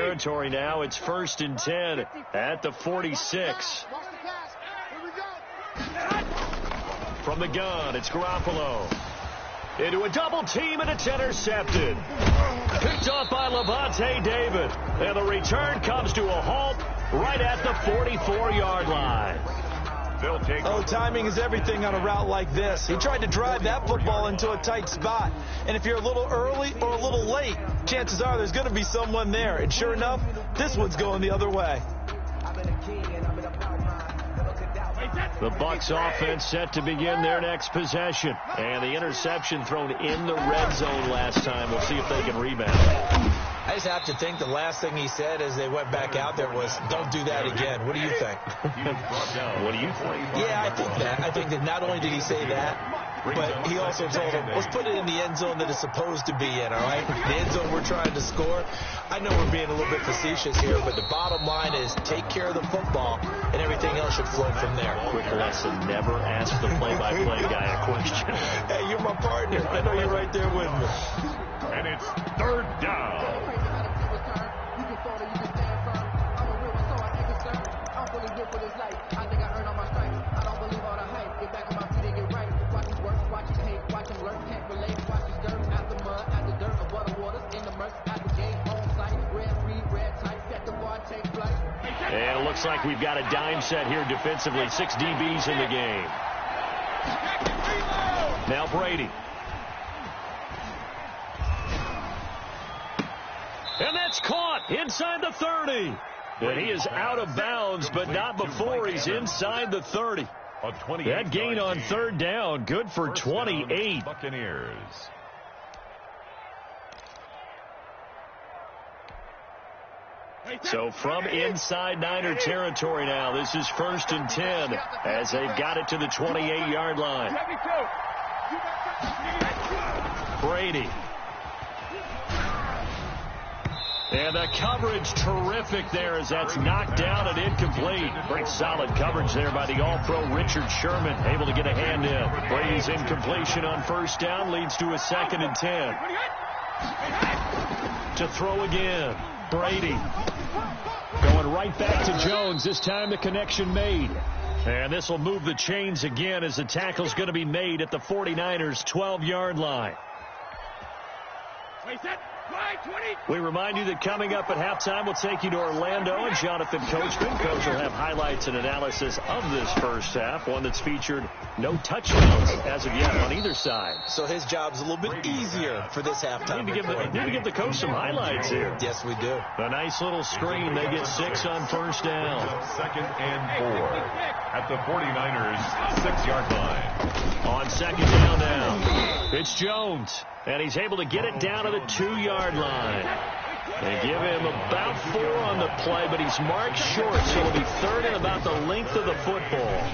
territory now. It's 1st and 10 at the 46. From the gun, it's Garoppolo. Into a double team, and it's intercepted. Picked off by Levante David. And the return comes to a halt right at the 44-yard line. Oh, timing is everything on a route like this. He tried to drive that football into a tight spot. And if you're a little early or a little late, chances are there's going to be someone there. And sure enough, this one's going the other way. The Bucs offense set to begin their next possession. And the interception thrown in the red zone last time. We'll see if they can rebound. I just have to think the last thing he said as they went back out there was, don't do that again. What do you think? What do you think? Yeah, I think that. I think that not only did he say that, but he also told him, let's put it in the end zone that it's supposed to be in, all right? The end zone we're trying to score. I know we're being a little bit facetious here, but the bottom line is take care of the football, and everything else should flow from there. Quick lesson, never ask the play-by-play guy a question. Hey, you're my partner. I know you're right there with me. And it's 3rd down. And it looks like we've got a dime set here defensively. 6 DBs in the game. Now Brady. And that's caught inside the 30. And he is out of bounds, but not before he's inside the 30. That gain on 3rd down, good for 28. Buccaneers. So from inside Niner territory now, this is 1st and 10 as they've got it to the 28-yard line. Brady. And the coverage terrific there as that's knocked down and incomplete. Great solid coverage there by the all-pro Richard Sherman, able to get a hand in. Brady's incompletion on 1st down leads to a 2nd and 10. To throw again, Brady. Going right back to Jones. This time the connection made. And this will move the chains again as the tackle's going to be made at the 49ers' 12-yard line. We remind you that coming up at halftime, we'll take you to Orlando and Jonathan Coachman. Coach will have highlights and analysis of this first half, one that's featured no touchdowns as of yet on either side. So his job's a little bit easier for this halftime. Need to give the coach some highlights here. Yes, we do. A nice little screen. They get 6 on 1st down. 2nd and 4 at the 49ers' 6-yard line. On 2nd down now, it's Jones. And he's able to get it down to the 2-yard line. They give him about 4 on the play, but he's marked short, so it'll be 3rd and about the length of the football.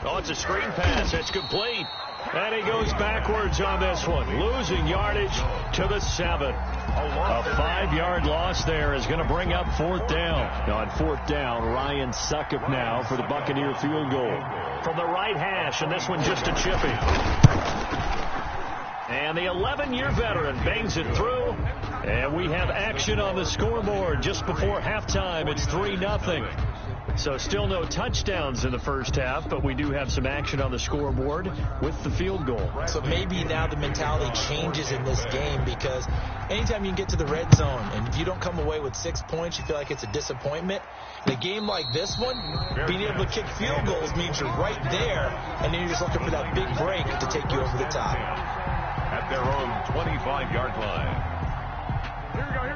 Oh, it's a screen pass. It's complete. And he goes backwards on this one, losing yardage to the 7. A 5-yard loss there is going to bring up 4th down. On 4th down, Ryan Succop now for the Buccaneer field goal. From the right hash, and this one just a chippy. And the 11-year veteran bangs it through. And we have action on the scoreboard just before halftime. It's 3-0. So still no touchdowns in the first half, but we do have some action on the scoreboard with the field goal. So maybe now the mentality changes in this game, because anytime you can get to the red zone and if you don't come away with 6 points, you feel like it's a disappointment. In a game like this one, being able to kick field goals means you're right there, and then you're just looking for that big break to take you over the top. At their own 25-yard line.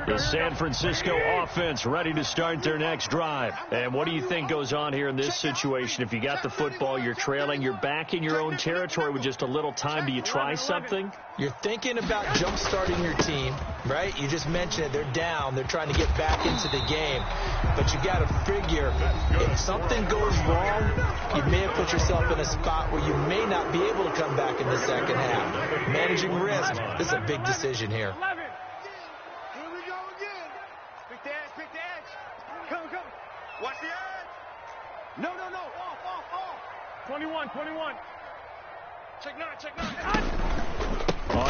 The San Francisco offense ready to start their next drive. And what do you think goes on here in this situation? If you got the football, you're trailing, you're back in your own territory with just a little time. Do you try something? You're thinking about jump-starting your team, right? You just mentioned it. They're down. They're trying to get back into the game. But you got to figure, if something goes wrong, you may have put yourself in a spot where you may not be able to come back in the second half. Managing risk, this is a big decision here. Watch the edge. No. Off. 21. Check 9.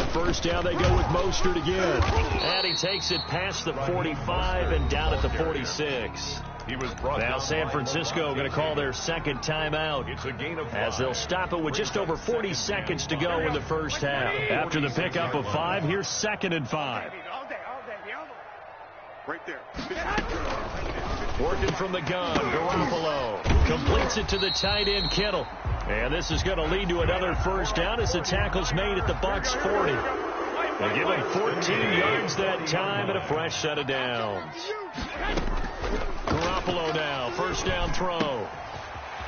On first down, they go with Mostert again. And he takes it past the 45 and down at the 46. Now San Francisco going to call their second timeout as they'll stop it with just over 40 seconds to go in the first half. After the pickup of 5, here's 2nd and 5. Right there. Working from the gun, Garoppolo completes it to the tight end, Kittle. And this is going to lead to another first down as the tackle's made at the Bucs 40. They give him 14 yards that time and a fresh set of downs. Garoppolo now, first down throw.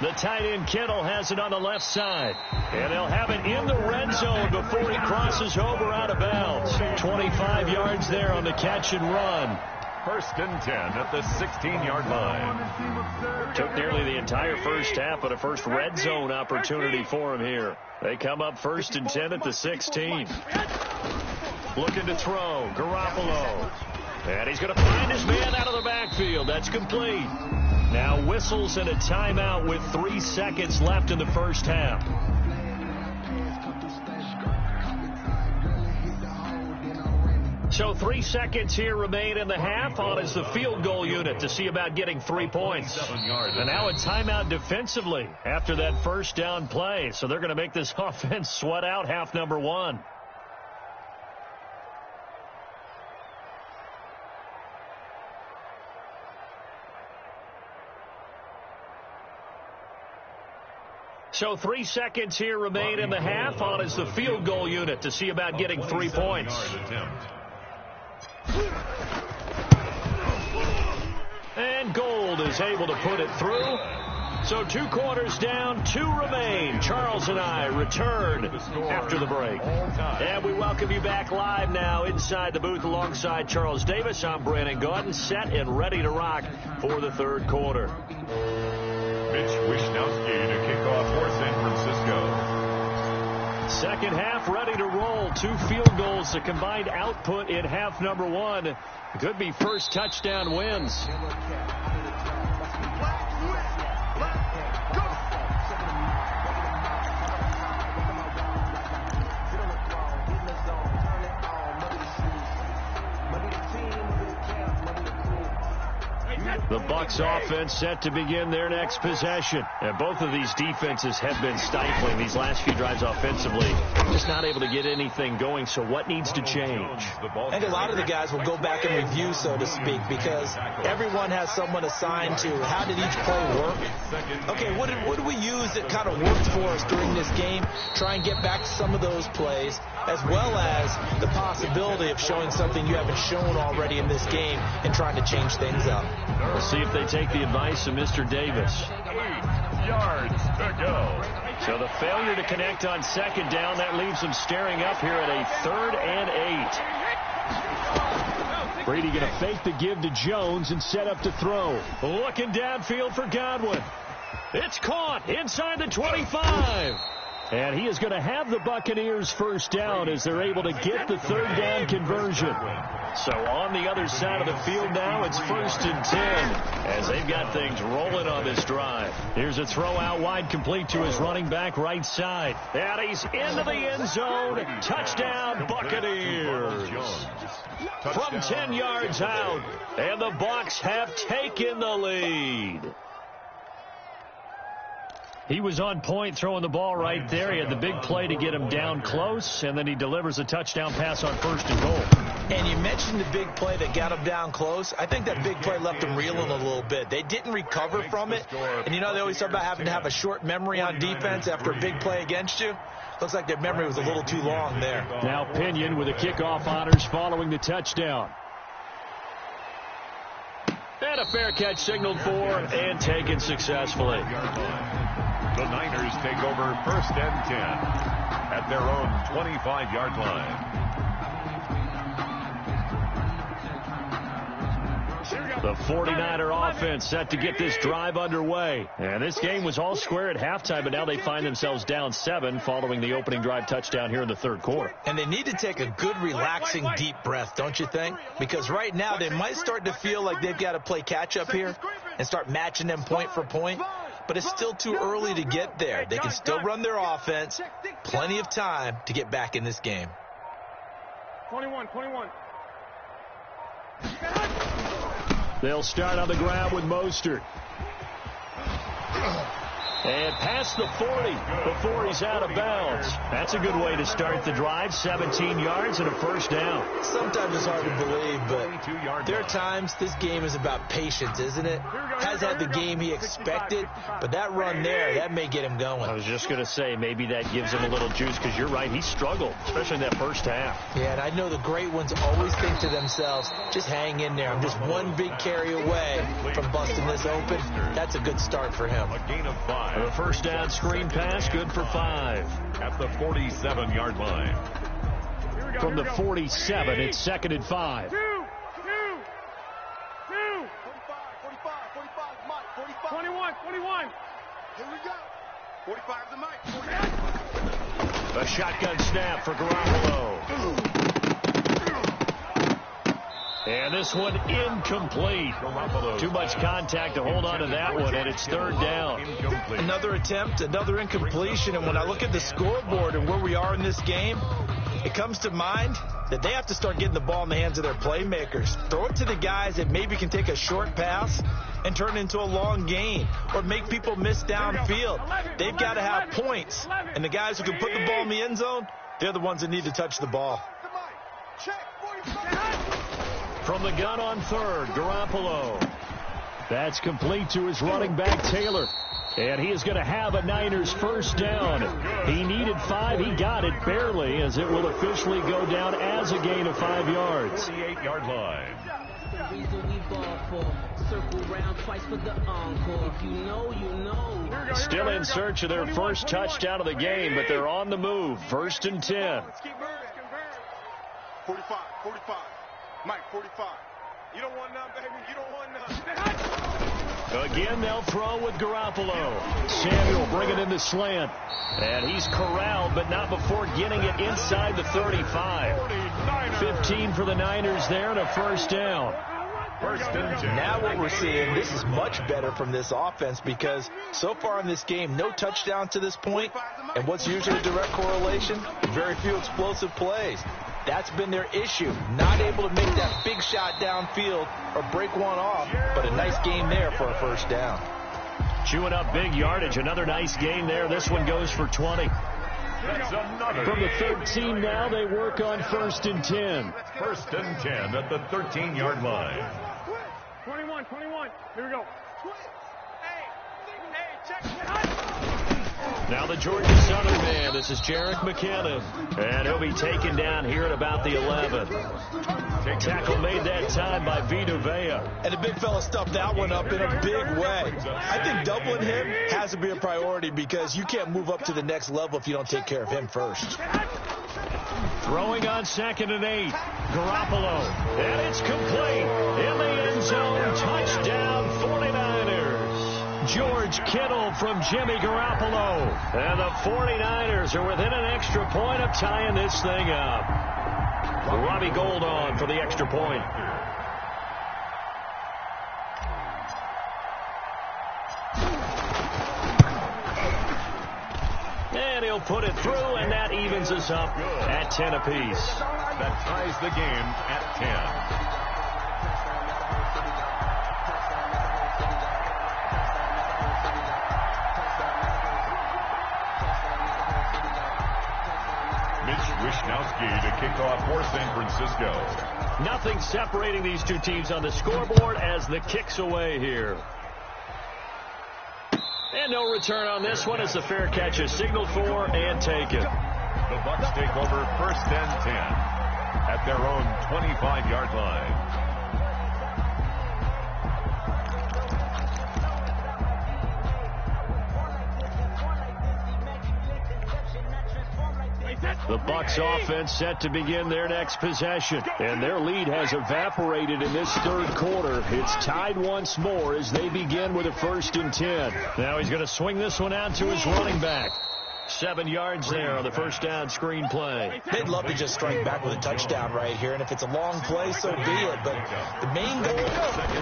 The tight end Kittle has it on the left side. And they'll have it in the red zone before he crosses over out of bounds. 25 yards there on the catch and run. 1st and 10 at the 16-yard line. Took nearly the entire first half, but a first red zone opportunity for him here. They come up 1st and 10 at the 16. Looking to throw, Garoppolo. And he's going to find his man out of the backfield. That's complete. Now whistles and a timeout with 3 seconds left in the first half. So 3 seconds here remain in the half. On is the field goal unit to see about getting 3 points. And now a timeout defensively after that first down play. So they're going to make this offense sweat out half number 1. So 3 seconds here remain in the half. On is the field goal unit to see about getting 3 points. And Gold is able to put it through. So 2 quarters down, 2 remain. Charles and I return after the break. And we welcome you back live now inside the booth alongside Charles Davis. I'm Brandon Gaudin, set and ready to rock for the 3rd quarter. Mitch Wishnowsky to kick off for San Francisco. Second half ready to roll. 2 field goals, the combined output in half number 1. Could be first touchdown wins. The Bucs offense set to begin their next possession. And both of these defenses have been stifling these last few drives offensively. Just not able to get anything going, so what needs to change? I think a lot of the guys will go back and review, so to speak, because everyone has someone assigned to how did each play work. Okay, what did we use that kind of worked for us during this game? Try and get back to some of those plays, as well as the possibility of showing something you haven't shown already in this game and trying to change things up. We'll see if they take the advice of Mr. Davis. 8 yards to go. So the failure to connect on second down, that leaves them staring up here at a 3rd and 8. Brady going to fake the give to Jones and set up to throw. Looking downfield for Godwin. It's caught inside the 25. And he is going to have the Buccaneers first down as they're able to get the 3rd down conversion. So on the other side of the field now, it's 1st and 10 as they've got things rolling on this drive. Here's a throw out wide, complete to his running back right side. And he's into the end zone. Touchdown, Buccaneers. From 10 yards out, and the Bucs have taken the lead. He was on point throwing the ball right there. He had the big play to get him down close, and then he delivers a touchdown pass on 1st and goal. And you mentioned the big play that got him down close. I think that big play left him reeling a little bit. They didn't recover from it. And, you know, they always talk about having to have a short memory on defense after a big play against you. Looks like their memory was a little too long there. Now Pinion with the kickoff honors following the touchdown. And a fair catch signaled for and taken successfully. The Niners take over 1st and 10 at their own 25-yard line. The 49er offense set to get this drive underway. And this game was all square at halftime, but now they find themselves down 7 following the opening drive touchdown here in the 3rd quarter. And they need to take a good, relaxing, deep breath, don't you think? Because right now they might start to feel like they've got to play catch-up here and start matching them point for point. But it's still too early to get there. They can still run their offense. Plenty of time to get back in this game. 21. They'll start on the ground with Mostert. And past the 40 before he's out of bounds. That's a good way to start the drive. 17 yards and a first down. Sometimes it's hard to believe, but there are times this game is about patience, isn't it? Has had the game he expected, but that run there, that may get him going. I was just going to say, maybe that gives him a little juice, because you're right, he struggled, especially in that first half. Yeah, and I know the great ones always think to themselves, just hang in there. I'm just one big carry away from busting this open. That's a good start for him. A gain of 5. The first down screen pass, good for 5. At the 47-yard line. From the 47, it's second and 5. 45, Mike, 45. 21. Here we go. 45 is the Mike. A shotgun snap for Garoppolo. And this one incomplete. Too much contact to hold on to that one, and it's third down. Another attempt, another incompletion, and when I look at the scoreboard and where we are in this game, it comes to mind that they have to start getting the ball in the hands of their playmakers. Throw it to the guys that maybe can take a short pass and turn it into a long gain or make people miss downfield. They've got to have points, and the guys who can put the ball in the end zone, they're the ones that need to touch the ball. From the gun on third, Garoppolo. That's complete to his running back, Taylor. And he is going to have a Niners first down. He needed 5. He got it barely, as it will officially go down as a gain of 5 yards. 48-yard line. Still in search of their first touchdown of the game, but they're on the move. First and 10. 45. Mike, 45. You don't want none, baby. You don't want none. Again, they'll throw with Garoppolo. Samuel bringing in the slant. And he's corralled, but not before getting it inside the 35. 15 for the Niners there and a first down. Now what we're seeing, this is much better from this offense, because so far in this game, no touchdown to this point, and what's usually a direct correlation? Very few explosive plays. That's been their issue, not able to make that big shot downfield or break one off, but a nice game there for a first down. Chewing up big yardage, another nice gain there. This one goes for 20. From the 13 now, they work on first and 10. First and 10 at the 13-yard line. 21. Here we go. Hey, check. Now the Georgia Southern man. This is Jerick McKinnon. And he'll be taken down here at about the 11. Tackle made that time by Vita Vea. And the big fella stuffed that one up in a big way. I think doubling him has to be a priority, because you can't move up to the next level if you don't take care of him first. Throwing on second and 8. Garoppolo. And it's complete. In the end zone. Touchdown 49ers. George Kittle from Jimmy Garoppolo. And the 49ers are within an extra point of tying this thing up. Robbie Gould on for the extra point. And he'll put it through, and that evens us up at 10 apiece. That ties the game at 10. Wishnowski to kick off for San Francisco. Nothing separating these two teams on the scoreboard as the kick's away here. And no return on this one as the fair catch is signaled for and taken. The Bucs take over first and 10 at their own 25-yard line. The Bucs offense set to begin their next possession, and their lead has evaporated in this third quarter. It's tied once more as they begin with a first and 10. Now he's going to swing this one out to his running back. 7 yards there on the first down screen play. They'd love to just strike back with a touchdown right here, and if it's a long play, so be it. But the main goal,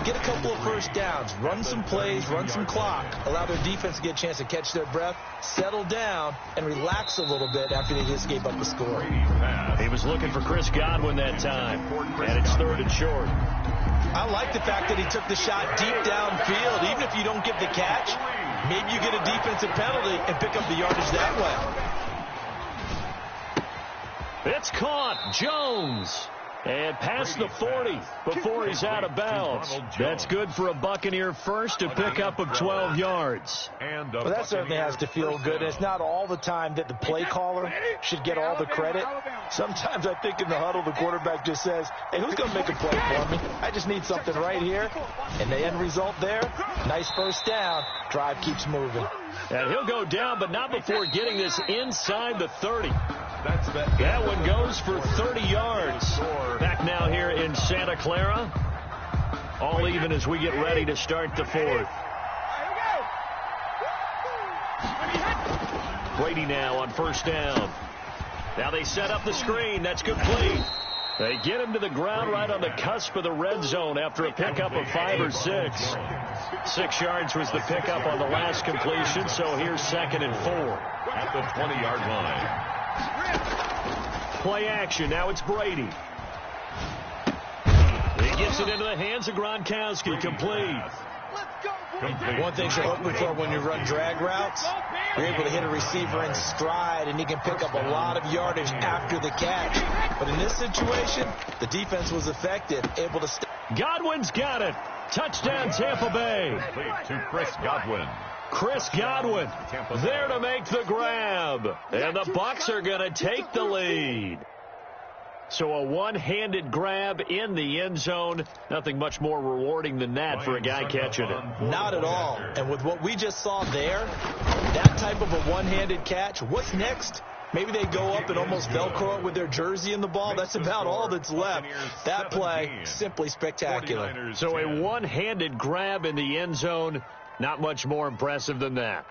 get a couple of first downs, run some plays, run some clock, allow their defense to get a chance to catch their breath, settle down, and relax a little bit after they just gave up the score. He was looking for Chris Godwin that time, and it's 3rd and short. I like the fact that he took the shot deep downfield. Even if you don't get the catch, maybe you get a defensive penalty and pick up the yardage that way. It's caught. Jones. And past the 40 before he's out of bounds. That's good for a Buccaneer first, a pickup of 12 yards. Well, that certainly has to feel good. It's not all the time that the play caller should get all the credit. Sometimes I think in the huddle, the quarterback just says, hey, who's going to make a play for me? I just need something right here. And the end result there, nice first down. Drive keeps moving. And he'll go down, but not before getting this inside the 30. That one goes for 30 yards. Back now here in Santa Clara. All even as we get ready to start the 4th. Brady now on first down. Now they set up the screen. That's complete. They get him to the ground right on the cusp of the red zone after a pickup of 5 or 6. 6 yards was the pickup on the last completion, so here's 2nd and 4. At the 20-yard line. Play action. Now it's Brady. He gets it into the hands of Gronkowski. Complete. One thing you're hoping for when you run drag routes, you're able to hit a receiver in stride, and he can pick up a lot of yardage after the catch. But in this situation, the defense was effective, able to stay. Godwin's got it. Touchdown, Tampa Bay. To Chris Godwin. Chris Godwin there to make the grab. And the Bucs are going to take the lead. So a one-handed grab in the end zone. Nothing much more rewarding than that for a guy catching it. Not at all. And with what we just saw there, that type of a one-handed catch, what's next? Maybe they go up and almost Velcro it with their jersey in the ball. That's about all that's left. That play, simply spectacular. So a one-handed grab in the end zone. Not much more impressive than that.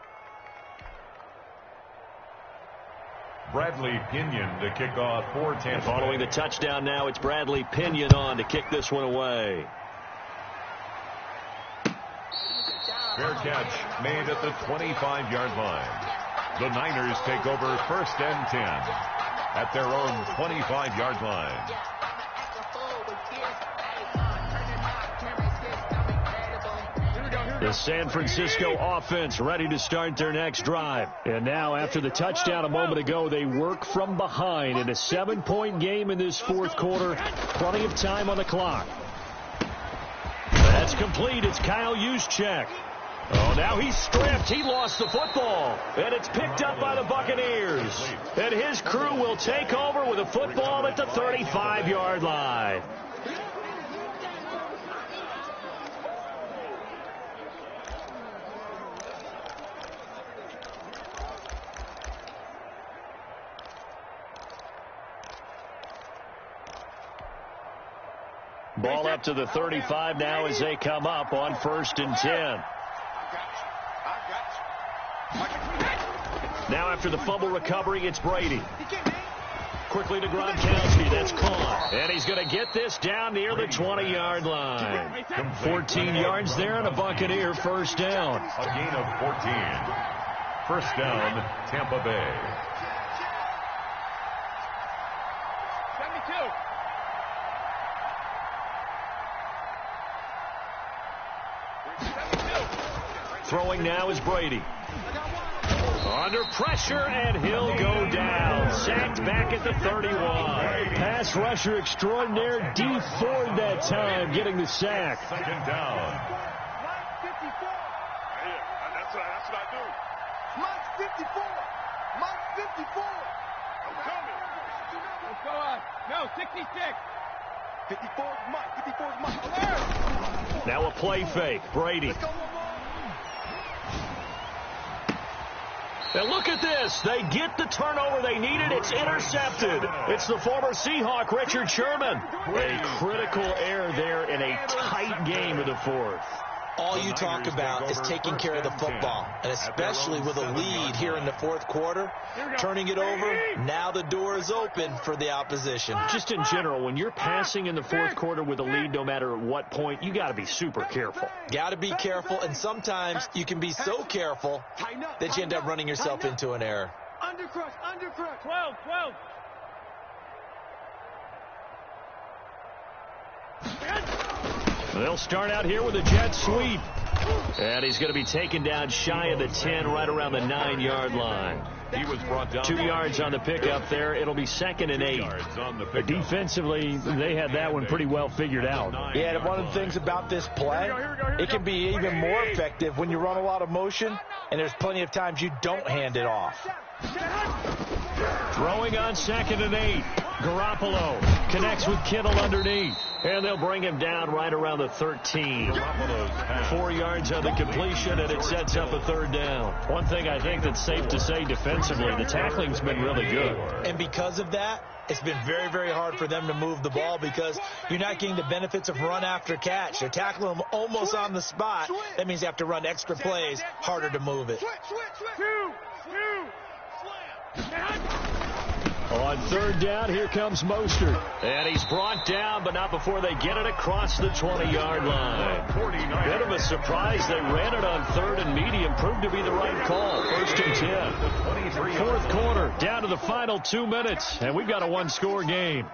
Bradley Pinion to kick off for Tampa. Following the touchdown now, it's Bradley Pinion on to kick this one away. Fair catch made at the 25-yard line. The Niners take over 1st and 10 at their own 25-yard line. The San Francisco offense ready to start their next drive. And now after the touchdown a moment ago, they work from behind in a 7-point game in this 4th quarter. Plenty of time on the clock. That's complete. It's Kyle Juszczyk. Oh, now he's stripped. He lost the football. And it's picked up by the Buccaneers. And his crew will take over with a football at the 35-yard line. Ball up to the 35 now as they come up on 1st and 10. Now after the fumble recovery, it's Brady. Quickly to Gronkowski. That's caught. And he's going to get this down near the 20-yard line. 14 yards there and a Buccaneer first down. A gain of 14. First down, Tampa Bay. 72. Throwing now is Brady. Under pressure, and he'll go down. Sacked back at the 31. Pass rusher extraordinaire, D. Ford that time, getting the sack. 2nd down. That's what I do. Mike 54. Mike 54. I'm coming. Let's go on. No, 66. 54 is Mike. 54 is Mike. Now a play fake. Brady. And look at this. They get the turnover they needed. It's intercepted. It's the former Seahawk, Richard Sherman. A critical error there in a tight game of the 4th. All you talk about is taking care of the football, and especially with a lead here in the fourth quarter, turning it over, now the door is open for the opposition. Just in general, when you're passing in the fourth quarter with a lead, no matter at what point, you got to be super careful. Got to be careful, and sometimes you can be so careful that you end up running yourself into an error. Undercrush, 12. They'll start out here with a jet sweep. And he's going to be taken down shy of the 10, right around the 9-yard line. He was brought down 2 yards on the pickup there. It'll be 2nd and 8. Defensively, they had that one pretty well figured out. Yeah, and one of the things about this play, it can be even more effective when you run a lot of motion, and there's plenty of times you don't hand it off. Throwing on 2nd and 8. Garoppolo connects with Kittle underneath. And they'll bring him down right around the 13. 4 yards on the completion, and it sets up a 3rd down. One thing I think that's safe to say defensively, the tackling's been really good. And because of that, it's been very, very hard for them to move the ball because you're not getting the benefits of run after catch. They're tackling them almost on the spot. That means they have to run extra plays, harder to move it. On 3rd down, here comes Mostert. And he's brought down, but not before they get it across the 20-yard line. Bit of a surprise. They ran it on 3rd and medium. Proved to be the right call. 1st and 10. Fourth quarter, down to the final 2 minutes. And we've got a one-score game.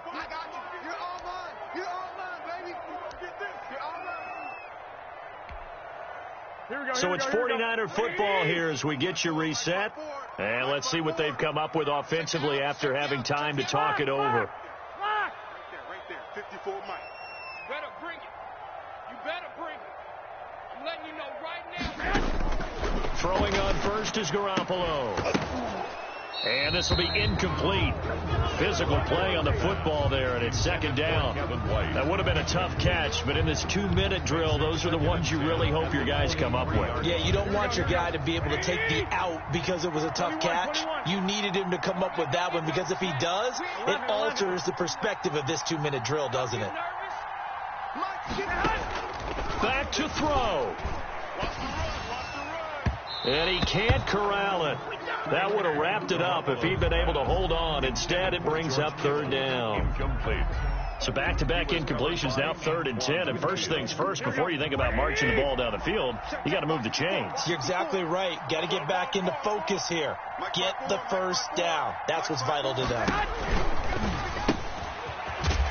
So it's 49er football here as we get you reset. And let's see what they've come up with offensively after having time to talk it over. Right there, 54 Mike. Better bring it. You better bring it. I'm letting you know right now. Throwing on first is Garoppolo. And this will be incomplete. Physical play on the football there, and it's 2nd down. That would have been a tough catch, but in this 2-minute drill, those are the ones you really hope your guys come up with. Yeah, you don't want your guy to be able to take the out because it was a tough catch. You needed him to come up with that one because if he does, it alters the perspective of this 2-minute drill, doesn't it? Back to throw. And he can't corral it. That would have wrapped it up if he'd been able to hold on. Instead, it brings up 3rd down. So back-to-back incompletions, now 3rd and 10. And first things first, before you think about marching the ball down the field, you got to move the chains. You're exactly right. Got to get back into focus here. Get the first down. That's what's vital to them.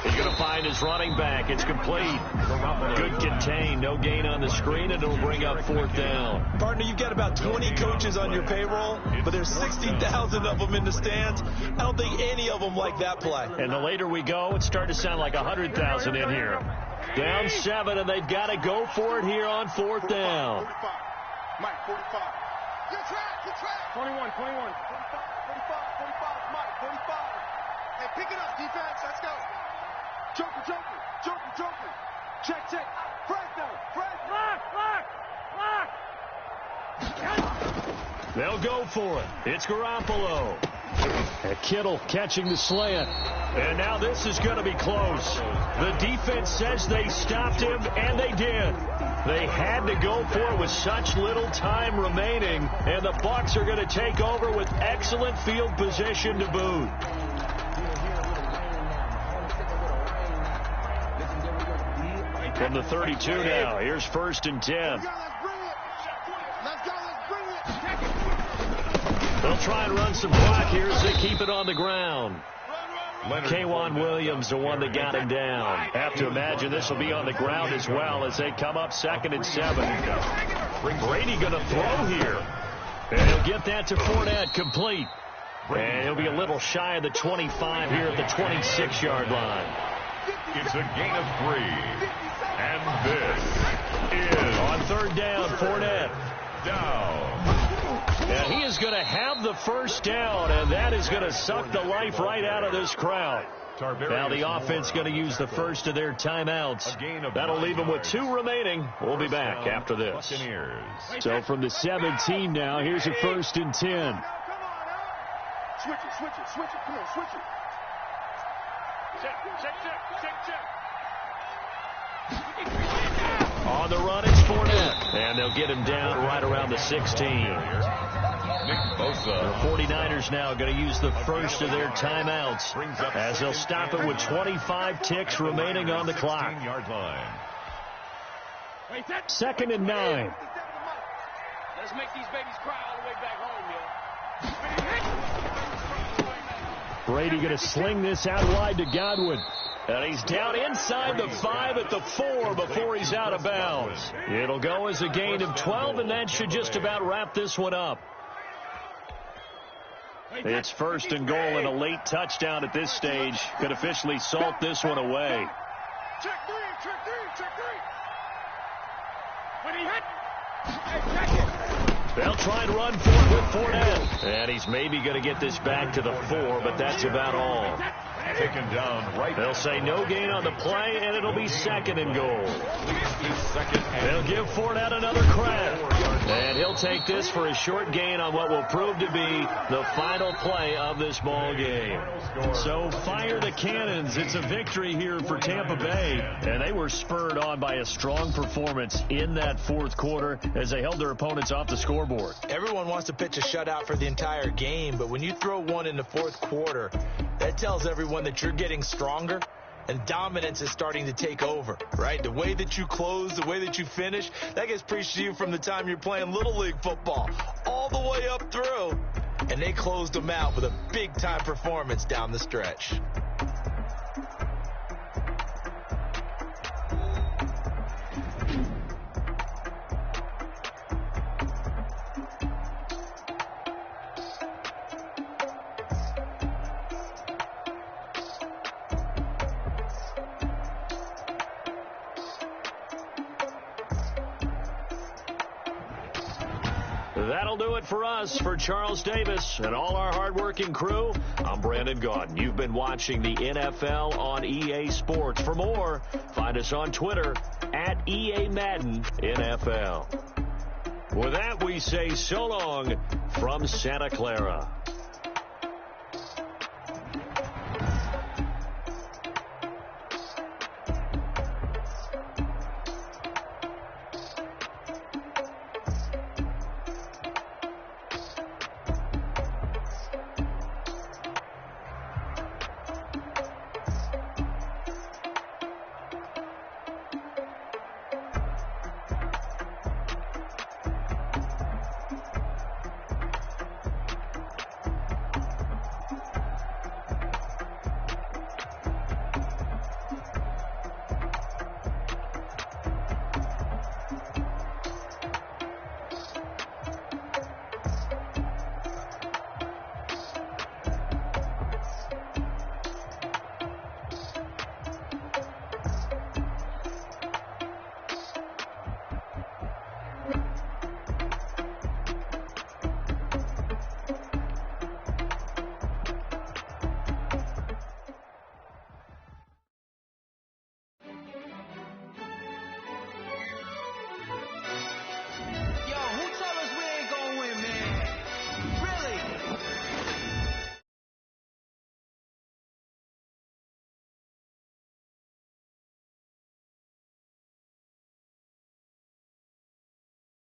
He's going to find his running back. It's complete. Good contain. No gain on the screen, and it'll bring up 4th down. Partner, you've got about 20 coaches on your payroll, but there's 60,000 of them in the stands. I don't think any of them like that play. And the later we go, it's starting to sound like 100,000 in here. Down 7, and they've got to go for it here on 4th down. 45. Mike, 45. Good track. 21. 45, Mike, 45. Hey, pick it up, defense. Let's go. Joker. Check. Frank down. Lock. They'll go for it. It's Garoppolo. And Kittle catching the slant. And now this is going to be close. The defense says they stopped him, and they did. They had to go for it with such little time remaining, and the Bucs are going to take over with excellent field position to boot. From the 32 now, here's 1st and 10. They'll try and run some clock here as they keep it on the ground. K'Wan Williams, the one that got him down. Have to imagine this will be on the ground as well as they come up 2nd and 7. Brady going to throw here. And he'll get that to Fournette, complete. And he'll be a little shy of the 25 here at the 26-yard line. It's a gain of 3. And this is on 3rd down, Fournette. Down. And he is going to have the first down, and that is going to suck the life right out of this crowd. Now the offense going to use the first of their timeouts. That'll leave them with 2 remaining. We'll be back after this. So from the 17 now, here's a 1st and 10. Switch it. Come on, switch it. Check. On the run, it's Fournette. And they'll get him down right around the 16. The 49ers now going to use the first of their timeouts as they'll stop it with 25 ticks remaining on the clock. 16-yard line. 2nd and 9. Let's make these babies cry all the way back home, yo. Brady going to sling this out wide to Godwin. And he's down inside the 5 at the 4 before he's out of bounds. It'll go as a gain of 12, and that should just about wrap this one up. It's 1st and goal, and a late touchdown at this stage could officially salt this one away. Check three. When he hit, hey, check it. They'll try and run for it with Fournette. And he's maybe going to get this back to the 4, but that's about all. Taken down right. They'll say no gain on the play, and it'll be 2nd and goal. They'll give Fournette another crack. And he'll take this for a short gain on what will prove to be the final play of this ball game. So fire the cannons. It's a victory here for Tampa Bay. And they were spurred on by a strong performance in that 4th quarter as they held their opponents off the scoreboard. Everyone wants to pitch a shutout for the entire game, but when you throw one in the 4th quarter, that tells everyone that you're getting stronger and dominance is starting to take over, right? The way that you close, the way that you finish, that gets preached to you from the time you're playing Little League football all the way up through. And they closed them out with a big-time performance down the stretch. That'll do it for us. For Charles Davis and all our hardworking crew, I'm Brandon Gaudin. You've been watching the NFL on EA Sports. For more, find us on Twitter at EA Madden NFL. With that, we say so long from Santa Clara.